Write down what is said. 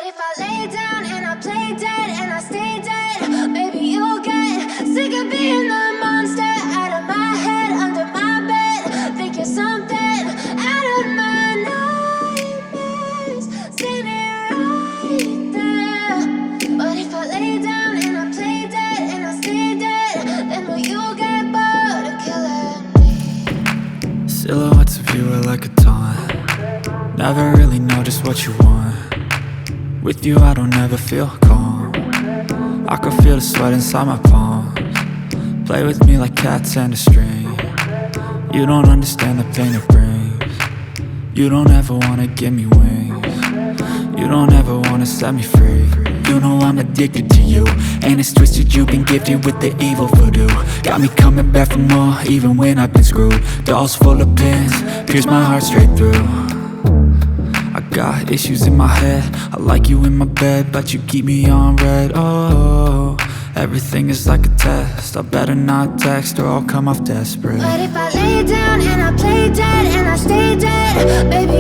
if I lay down and I play dead and I stay dead, maybe you'll get sick of being the monster out of my head, under my bed. Think you're something out of my nightmares, standing right there. But if I lay down and I play dead and I stay dead, then will you get bored of killing me? Silhouettes of you are like a taunt. Never really know just what you want. With you I don't ever feel calm. I can feel the sweat inside my palms. Play with me like cats and a string. You don't understand the pain it brings. You don't ever wanna give me wings. You don't ever wanna set me free. You know I'm addicted to you, and it's twisted, you've been gifted with the evil voodoo. Got me coming back for more, even when I've been screwed. Dolls full of pins, pierce my heart straight through. I got issues in my head, I like you in my bed, but you keep me on red. Oh, everything is like a test, I better not text or I'll come off desperate. But if I lay down and I play dead and I stay dead, baby